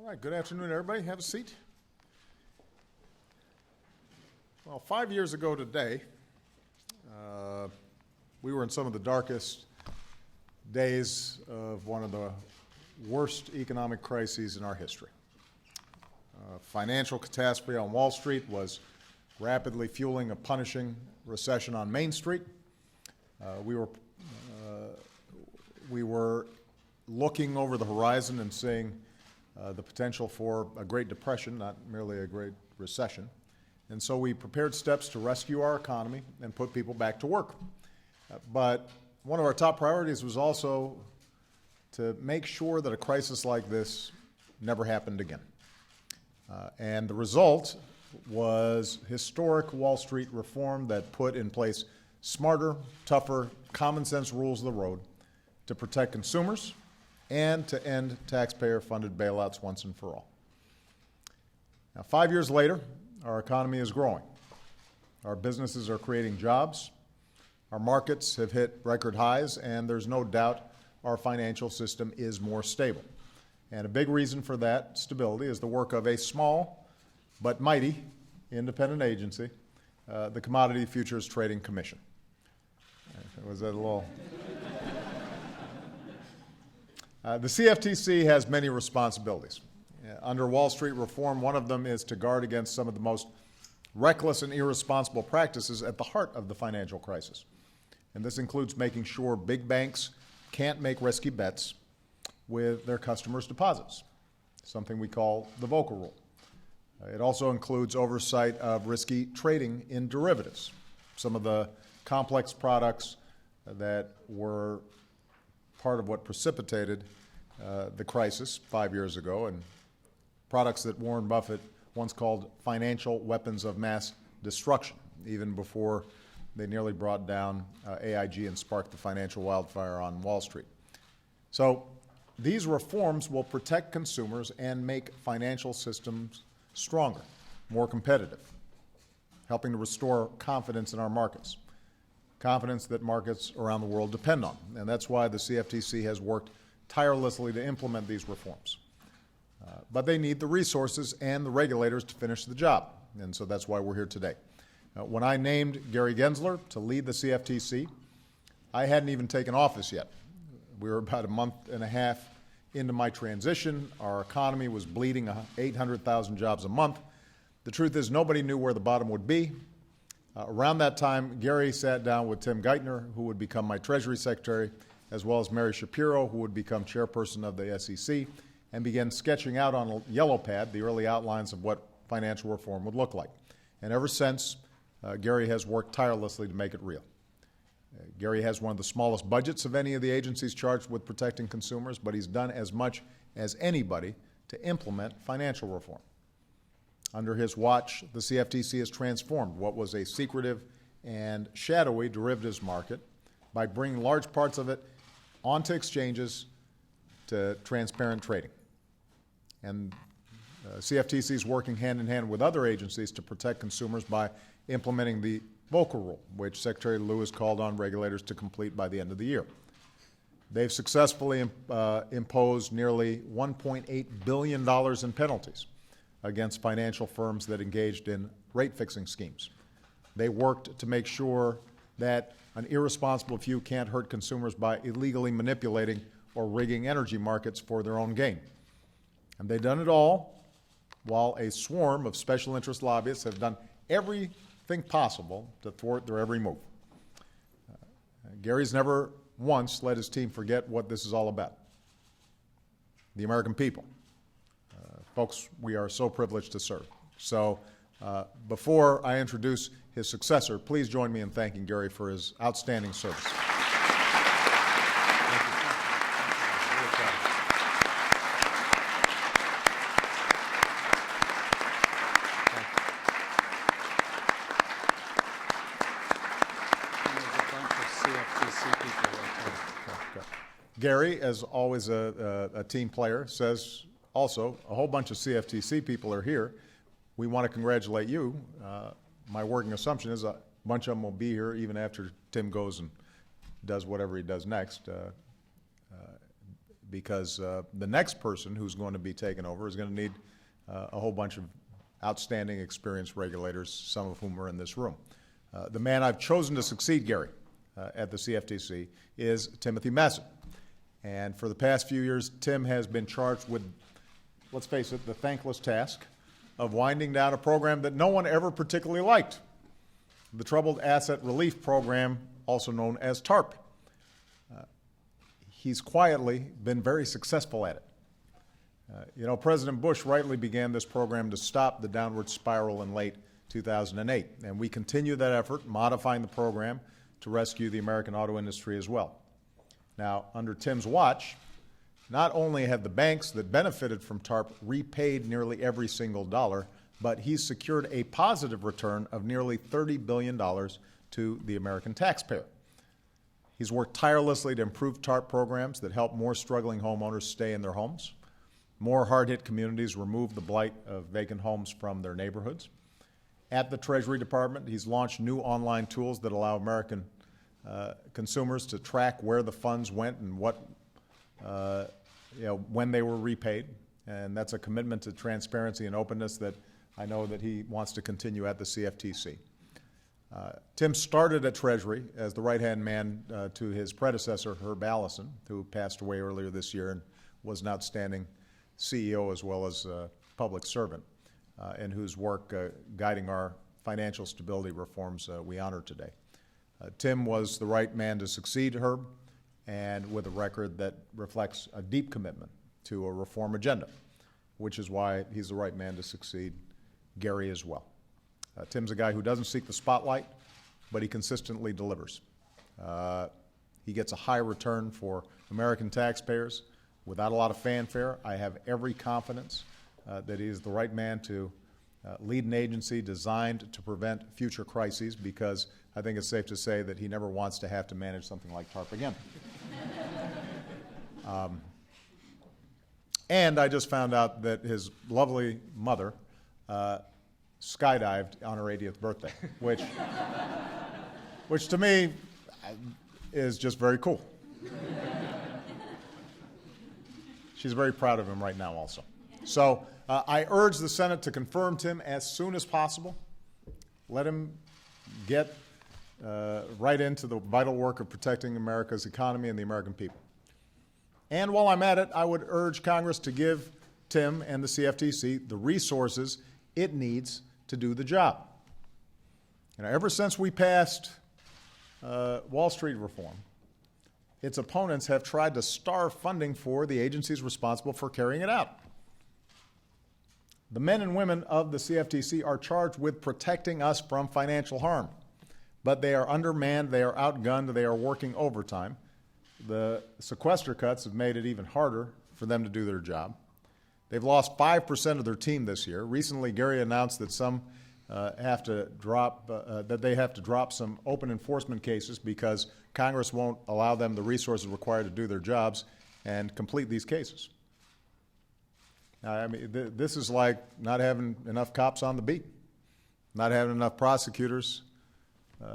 right, good afternoon, everybody. Have a seat. Well, 5 years ago today, we were in some of the darkest days of one of the worst economic crises in our history. Financial catastrophe on Wall Street was rapidly fueling a punishing recession on Main Street. We were looking over the horizon and seeing the potential for a Great Depression, not merely a Great Recession. And so we prepared steps to rescue our economy and put people back to work. But one of our top priorities was also to make sure that a crisis like this never happened again. And the result was historic Wall Street reform that put in place smarter, tougher, common-sense rules of the road to protect consumers and to end taxpayer-funded bailouts once and for all. Now, 5 years later, our economy is growing. Our businesses are creating jobs. Our markets have hit record highs, and there's no doubt our financial system is more stable. And a big reason for that stability is the work of a small but mighty independent agency, the Commodity Futures Trading Commission. Was that a little... The CFTC has many responsibilities. Under Wall Street reform, one of them is to guard against some of the most reckless and irresponsible practices at the heart of the financial crisis. And this includes making sure big banks can't make risky bets with their customers' deposits, something we call the Volcker Rule. It also includes oversight of risky trading in derivatives, some of the complex products that were part of what precipitated the crisis 5 years ago, and products that Warren Buffett once called financial weapons of mass destruction, even before they nearly brought down AIG and sparked the financial wildfire on Wall Street. So these reforms will protect consumers and make financial systems stronger, more competitive, helping to restore confidence in our markets, confidence that markets around the world depend on. And that's why the CFTC has worked tirelessly to implement these reforms. But they need the resources and the regulators to finish the job, and so that's why we're here today. When I named Gary Gensler to lead the CFTC, I hadn't even taken office yet. We were about a month and a half into my transition. Our economy was bleeding 800,000 jobs a month. The truth is nobody knew where the bottom would be. Around that time, Gary sat down with Tim Geithner, who would become my Treasury Secretary, as well as Mary Shapiro, who would become chairperson of the SEC, and began sketching out on a yellow pad the early outlines of what financial reform would look like. And ever since, Gary has worked tirelessly to make it real. Gary has one of the smallest budgets of any of the agencies charged with protecting consumers, but he's done as much as anybody to implement financial reform. Under his watch, the CFTC has transformed what was a secretive and shadowy derivatives market by bringing large parts of it onto exchanges to transparent trading. And CFTC is working hand in hand with other agencies to protect consumers by implementing the Volcker Rule, which Secretary Lewis called on regulators to complete by the end of the year. They've successfully imposed nearly $1.8 billion in penalties against financial firms that engaged in rate-fixing schemes. They worked to make sure that an irresponsible few can't hurt consumers by illegally manipulating or rigging energy markets for their own gain. And they've done it all while a swarm of special interest lobbyists have done everything possible to thwart their every move. Gary's never once let his team forget what this is all about: the American people. Folks, we are so privileged to serve. So before I introduce his successor, please join me in thanking Gary for his outstanding service. Gary, as always a team player, says also a whole bunch of CFTC people are here. We want to congratulate you. My working assumption is a bunch of them will be here even after Tim goes and does whatever he does next. because the next person who's going to be taken over is going to need a whole bunch of outstanding, experienced regulators, some of whom are in this room. The man I've chosen to succeed Gary at the CFTC is Timothy Massad. And for the past few years, Tim has been charged with, let's face it, the thankless task of winding down a program that no one ever particularly liked, the Troubled Asset Relief Program, also known as TARP. He's quietly been very successful at it. President Bush rightly began this program to stop the downward spiral in late 2008, and we continue that effort, modifying the program to rescue the American auto industry as well. Now, under Tim's watch, not only have the banks that benefited from TARP repaid nearly every single dollar, but he's secured a positive return of nearly $30 billion to the American taxpayer. He's worked tirelessly to improve TARP programs that help more struggling homeowners stay in their homes, more hard-hit communities remove the blight of vacant homes from their neighborhoods. At the Treasury Department, he's launched new online tools that allow American consumers to track where the funds went and what, when they were repaid. And that's a commitment to transparency and openness that I know that he wants to continue at the CFTC. Tim started at Treasury as the right-hand man to his predecessor, Herb Allison, who passed away earlier this year and was an outstanding CEO as well as public servant, and whose work guiding our financial stability reforms we honor today. Tim was the right man to succeed Herb, and with a record that reflects a deep commitment to a reform agenda, which is why he's the right man to succeed Gary as well. Tim's a guy who doesn't seek the spotlight, but he consistently delivers. He gets a high return for American taxpayers without a lot of fanfare. I have every confidence that he is the right man to lead an agency designed to prevent future crises, because I think it's safe to say that he never wants to have to manage something like TARP again. And I just found out that his lovely mother skydived on her 80th birthday, which to me is just very cool. She's very proud of him right now also. So I urge the Senate to confirm Tim as soon as possible. Let him get right into the vital work of protecting America's economy and the American people. And while I'm at it, I would urge Congress to give Tim and the CFTC the resources it needs to do the job. Ever since we passed Wall Street reform, its opponents have tried to starve funding for the agencies responsible for carrying it out. The men and women of the CFTC are charged with protecting us from financial harm, but they are undermanned, they are outgunned, they are working overtime. The sequester cuts have made it even harder for them to do their job. They've lost 5% of their team this year. Recently, Gary announced that some have to drop some open enforcement cases because Congress won't allow them the resources required to do their jobs and complete these cases. Now, this is like not having enough cops on the beat, not having enough prosecutors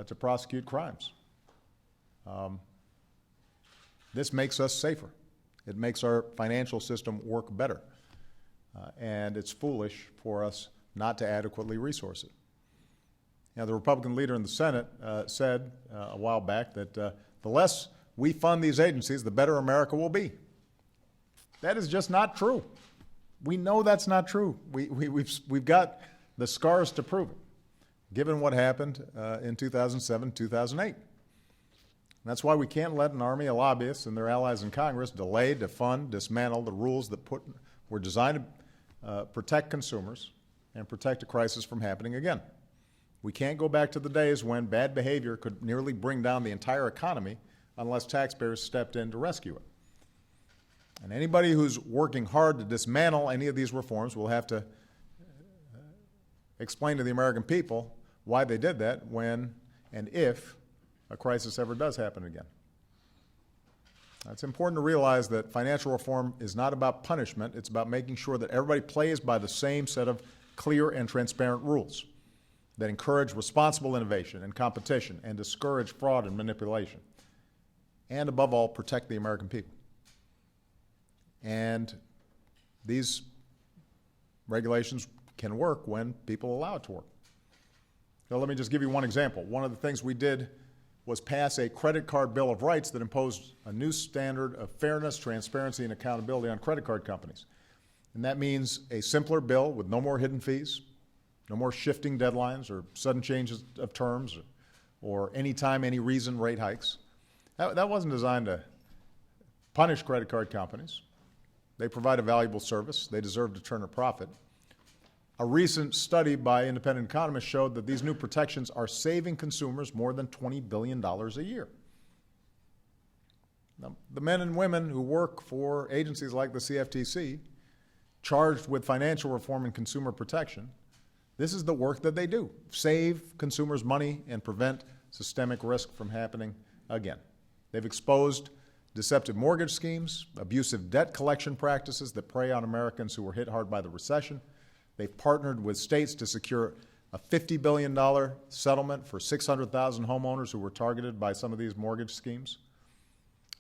to prosecute crimes. This makes us safer. It makes our financial system work better. And it's foolish for us not to adequately resource it. Now, the Republican leader in the Senate said a while back that the less we fund these agencies, the better America will be. That is just not true. We know that's not true. We've got the scars to prove it, given what happened in 2007, 2008. That's why we can't let an army of lobbyists and their allies in Congress delay, defund, dismantle the rules that were designed to protect consumers and protect a crisis from happening again. We can't go back to the days when bad behavior could nearly bring down the entire economy unless taxpayers stepped in to rescue it. And anybody who's working hard to dismantle any of these reforms will have to explain to the American people why they did that when and if a crisis ever does happen again. It's important to realize that financial reform is not about punishment. It's about making sure that everybody plays by the same set of clear and transparent rules that encourage responsible innovation and competition and discourage fraud and manipulation, and above all, protect the American people. And these regulations can work when people allow it to work. So let me just give you one example. One of the things we did was pass a credit card bill of rights that imposed a new standard of fairness, transparency, and accountability on credit card companies. And that means a simpler bill with no more hidden fees, no more shifting deadlines or sudden changes of terms or any time, any reason rate hikes. That wasn't designed to punish credit card companies. They provide a valuable service. They deserve to turn a profit. A recent study by independent economists showed that these new protections are saving consumers more than $20 billion a year. Now, the men and women who work for agencies like the CFTC, charged with financial reform and consumer protection, this is the work that they do: save consumers money and prevent systemic risk from happening again. They've exposed deceptive mortgage schemes, abusive debt collection practices that prey on Americans who were hit hard by the recession. They've partnered with states to secure a $50 billion settlement for 600,000 homeowners who were targeted by some of these mortgage schemes.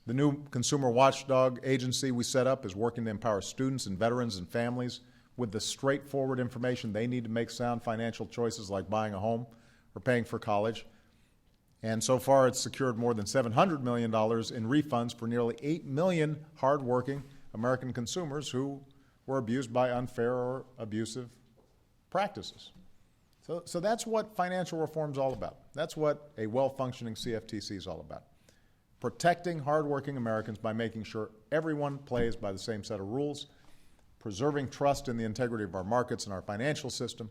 The new consumer watchdog agency we set up is working to empower students and veterans and families with the straightforward information they need to make sound financial choices like buying a home or paying for college. And so far, it's secured more than $700 million in refunds for nearly 8 million hardworking American consumers who were abused by unfair or abusive practices. So that's what financial reform is all about. That's what a well-functioning CFTC is all about. Protecting hardworking Americans by making sure everyone plays by the same set of rules, preserving trust in the integrity of our markets and our financial system,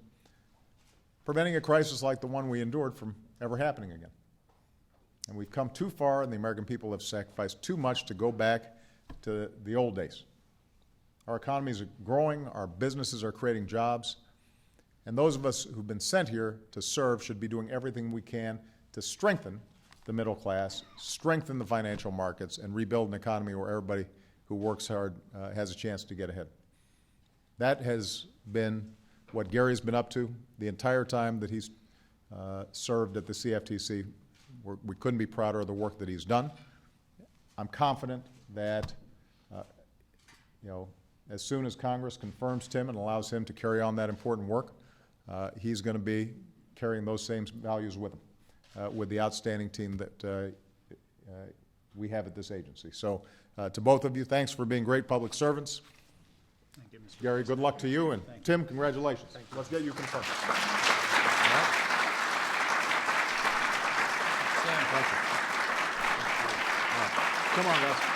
preventing a crisis like the one we endured from ever happening again. And we've come too far, and the American people have sacrificed too much to go back to the old days. Our economies are growing, our businesses are creating jobs, and those of us who've been sent here to serve should be doing everything we can to strengthen the middle class, strengthen the financial markets, and rebuild an economy where everybody who works hard has a chance to get ahead. That has been what Gary's been up to the entire time that he's served at the CFTC. We couldn't be prouder of the work that he's done. I'm confident that, as soon as Congress confirms Tim and allows him to carry on that important work, he's going to be carrying those same values with him, with the outstanding team that we have at this agency. So to both of you, thanks for being great public servants. Thank you, Mr. Gary, good luck to you. And Tim, congratulations. Let's get you confirmed. All right. Thank you. All right. Come on, guys.